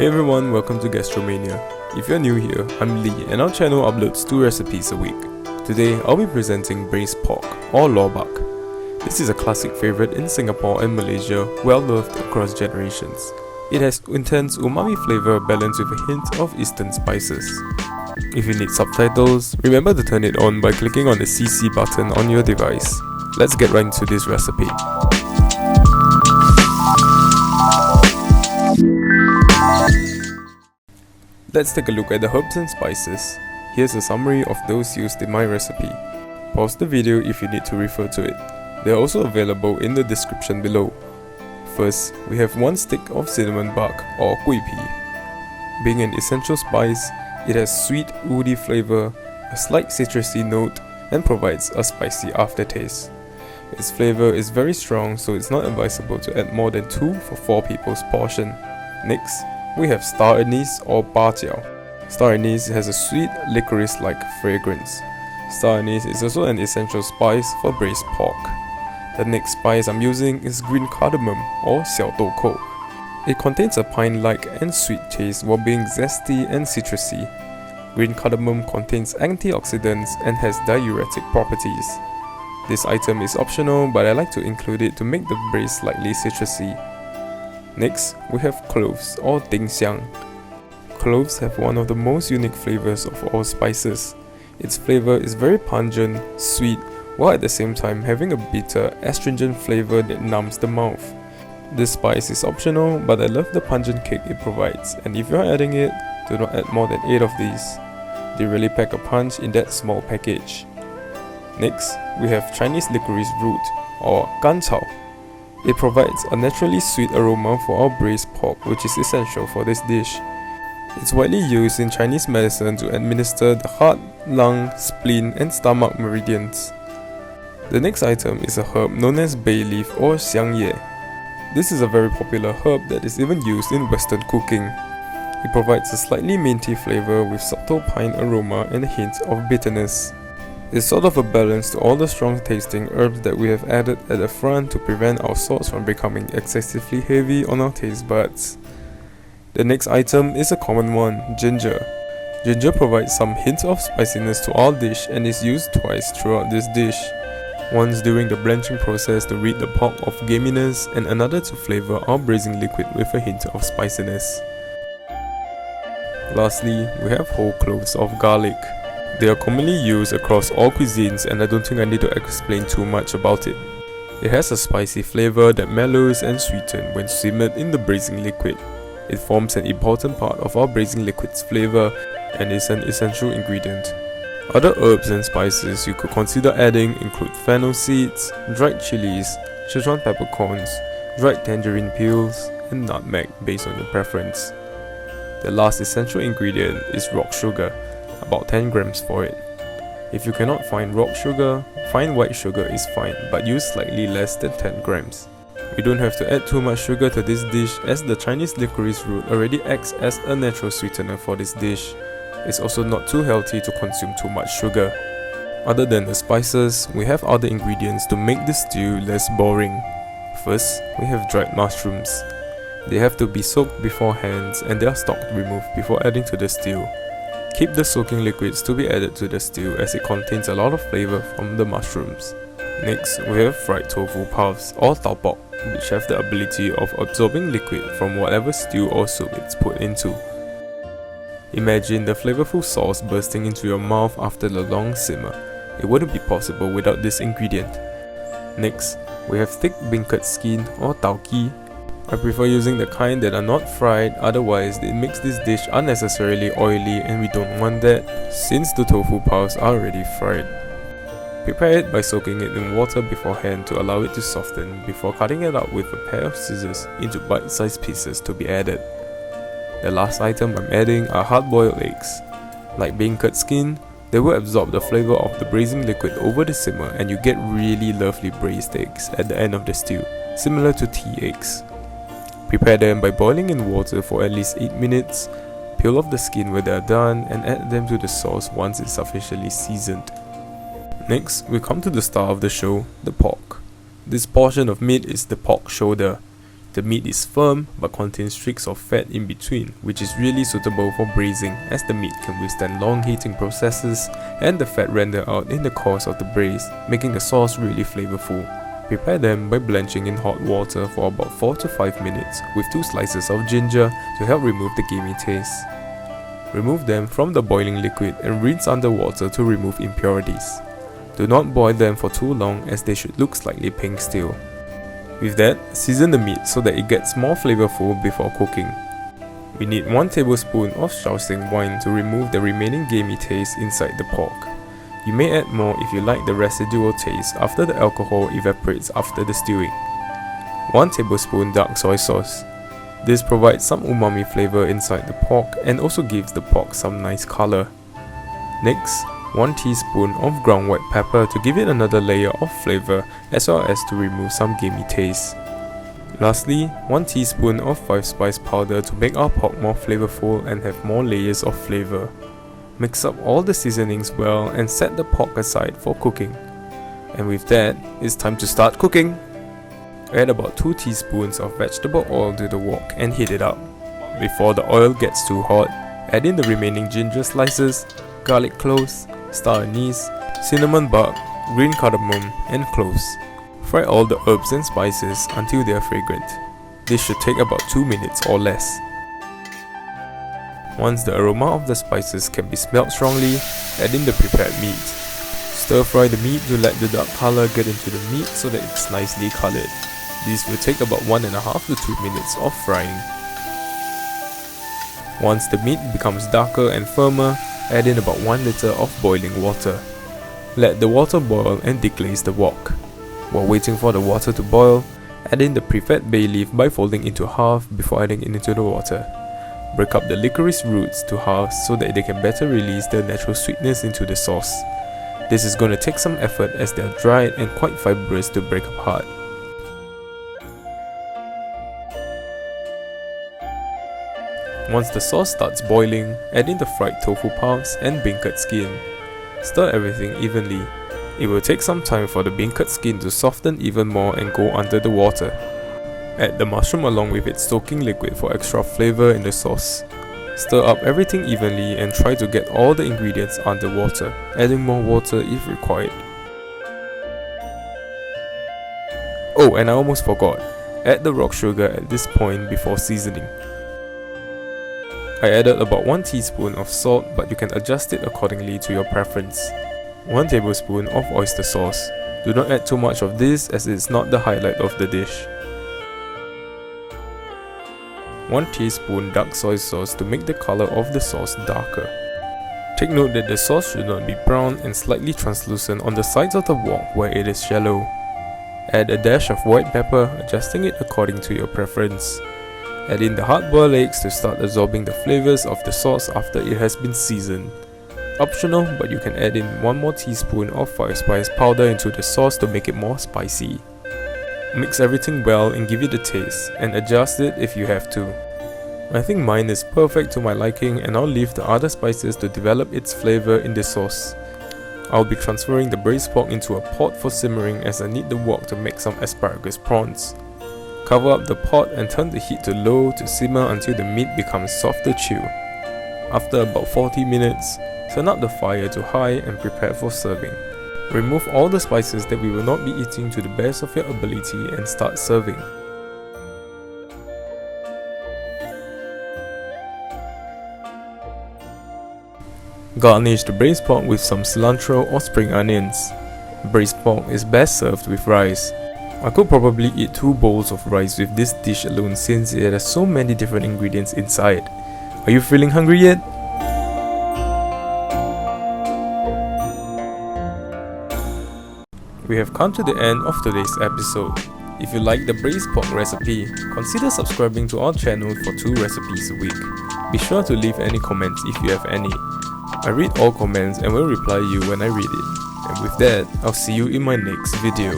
Hey everyone, welcome to Gastromania. If you're new here, I'm Lee and our channel uploads 2 recipes a week. Today, I'll be presenting braised pork or lobak. This is a classic favorite in Singapore and Malaysia, well loved across generations. It has intense umami flavor balanced with a hint of eastern spices. If you need subtitles, remember to turn it on by clicking on the CC button on your device. Let's get right into this recipe. Let's take a look at the herbs and spices. Here's a summary of those used in my recipe. Pause the video if you need to refer to it. They are also available in the description below. First, we have 1 stick of cinnamon bark or gui pi. Being an essential spice, it has sweet, woody flavor, a slight citrusy note, and provides a spicy aftertaste. Its flavor is very strong, so it's not advisable to add more than 2 for 4 people's portion. Next, we have star anise or ba jiao. Star anise has a sweet, licorice-like fragrance. Star anise is also an essential spice for braised pork. The next spice I'm using is green cardamom or xiao dou kou. It contains a pine-like and sweet taste while being zesty and citrusy. Green cardamom contains antioxidants and has diuretic properties. This item is optional, but I like to include it to make the braise slightly citrusy. Next, we have cloves or ding xiang. Cloves have one of the most unique flavors of all spices. Its flavor is very pungent, sweet, while at the same time having a bitter, astringent flavor that numbs the mouth. This spice is optional, but I love the pungent kick it provides, and if you're adding it, do not add more than 8 of these. They really pack a punch in that small package. Next, we have Chinese licorice root or gancao. It provides a naturally sweet aroma for our braised pork, which is essential for this dish. It's widely used in Chinese medicine to administer the heart, lung, spleen, and stomach meridians. The next item is a herb known as bay leaf or xiangye. This is a very popular herb that is even used in Western cooking. It provides a slightly minty flavor with subtle pine aroma and a hint of bitterness. It's sort of a balance to all the strong tasting herbs that we have added at the front to prevent our sauce from becoming excessively heavy on our taste buds. The next item is a common one, ginger. Ginger provides some hint of spiciness to our dish and is used twice throughout this dish. Once during the blanching process to rid the pork of gaminess, and another to flavor our braising liquid with a hint of spiciness. Lastly, we have whole cloves of garlic. They are commonly used across all cuisines, and I don't think I need to explain too much about it. It has a spicy flavor that mellows and sweetens when simmered in the braising liquid. It forms an important part of our braising liquid's flavor and is an essential ingredient. Other herbs and spices you could consider adding include fennel seeds, dried chilies, Sichuan peppercorns, dried tangerine peels, and nutmeg based on your preference. The last essential ingredient is rock sugar, about 10 grams for it. If you cannot find rock sugar, fine white sugar is fine, but use slightly less than 10 grams. We don't have to add too much sugar to this dish as the Chinese licorice root already acts as a natural sweetener for this dish. It's also not too healthy to consume too much sugar. Other than the spices, we have other ingredients to make the stew less boring. First, we have dried mushrooms. They have to be soaked beforehand and their stalk removed before adding to the stew. Keep the soaking liquids to be added to the stew as it contains a lot of flavor from the mushrooms. Next, we have fried tofu puffs or tau pok, which have the ability of absorbing liquid from whatever stew or soup it's put into. Imagine the flavorful sauce bursting into your mouth after the long simmer. It wouldn't be possible without this ingredient. Next, we have thick beancurd skin or tauki. I prefer using the kind that are not fried, otherwise it makes this dish unnecessarily oily and we don't want that since the tofu puffs are already fried. Prepare it by soaking it in water beforehand to allow it to soften before cutting it up with a pair of scissors into bite-sized pieces to be added. The last item I'm adding are hard-boiled eggs. Like beancurd skin, they will absorb the flavor of the braising liquid over the simmer and you get really lovely braised eggs at the end of the stew, similar to tea eggs. Prepare them by boiling in water for at least 8 minutes, peel off the skin when they are done and add them to the sauce once it's sufficiently seasoned. Next, we come to the star of the show, the pork. This portion of meat is the pork shoulder. The meat is firm but contains streaks of fat in between, which is really suitable for braising as the meat can withstand long heating processes and the fat render out in the course of the braise, making the sauce really flavorful. Prepare them by blanching in hot water for about 4 to 5 minutes with 2 slices of ginger to help remove the gamey taste. Remove them from the boiling liquid and rinse under water to remove impurities. Do not boil them for too long as they should look slightly pink still. With that, season the meat so that it gets more flavorful before cooking. We need 1 tablespoon of Shaoxing wine to remove the remaining gamey taste inside the pork. You may add more if you like the residual taste after the alcohol evaporates after the stewing. 1 tablespoon dark soy sauce. This provides some umami flavor inside the pork and also gives the pork some nice color. Next, 1 teaspoon of ground white pepper to give it another layer of flavor as well as to remove some gamey taste. Lastly, 1 teaspoon of 5-spice powder to make our pork more flavorful and have more layers of flavor. Mix up all the seasonings well and set the pork aside for cooking. And with that, it's time to start cooking! Add about 2 teaspoons of vegetable oil to the wok and heat it up. Before the oil gets too hot, add in the remaining ginger slices, garlic cloves, star anise, cinnamon bark, green cardamom, and cloves. Fry all the herbs and spices until they are fragrant. This should take about 2 minutes or less. Once the aroma of the spices can be smelled strongly, add in the prepared meat. Stir fry the meat to let the dark color get into the meat so that it's nicely colored. This will take about 1.5 to 2 minutes of frying. Once the meat becomes darker and firmer, add in about 1 liter of boiling water. Let the water boil and deglaze the wok. While waiting for the water to boil, add in the pre-fed bay leaf by folding into half before adding it into the water. Break up the licorice roots to halves so that they can better release their natural sweetness into the sauce. This is going to take some effort as they are dried and quite fibrous to break apart. Once the sauce starts boiling, add in the fried tofu puffs and beancurd skin. Stir everything evenly. It will take some time for the beancurd skin to soften even more and go under the water. Add the mushroom along with its soaking liquid for extra flavor in the sauce. Stir up everything evenly and try to get all the ingredients under water, adding more water if required. Oh, and I almost forgot. Add the rock sugar at this point before seasoning. I added about 1 teaspoon of salt, but you can adjust it accordingly to your preference. 1 tablespoon of oyster sauce. Do not add too much of this as it is not the highlight of the dish. 1 teaspoon dark soy sauce to make the color of the sauce darker. Take note that the sauce should not be brown and slightly translucent on the sides of the wok where it is shallow. Add a dash of white pepper, adjusting it according to your preference. Add in the hard-boiled eggs to start absorbing the flavors of the sauce after it has been seasoned. Optional, but you can add in 1 more teaspoon of 5-spice powder into the sauce to make it more spicy. Mix everything well and give it a taste, and adjust it if you have to. I think mine is perfect to my liking, and I'll leave the other spices to develop its flavor in the sauce. I'll be transferring the braised pork into a pot for simmering as I need the wok to make some asparagus prawns. Cover up the pot and turn the heat to low to simmer until the meat becomes soft to chew. After about 40 minutes, turn up the fire to high and prepare for serving. Remove all the spices that we will not be eating to the best of your ability and start serving. Garnish the braised pork with some cilantro or spring onions. Braised pork is best served with rice. I could probably eat 2 bowls of rice with this dish alone since it has so many different ingredients inside. Are you feeling hungry yet? We have come to the end of today's episode. If you like the braised pork recipe, consider subscribing to our channel for 2 recipes a week. Be sure to leave any comments if you have any. I read all comments and will reply you when I read it. And with that, I'll see you in my next video.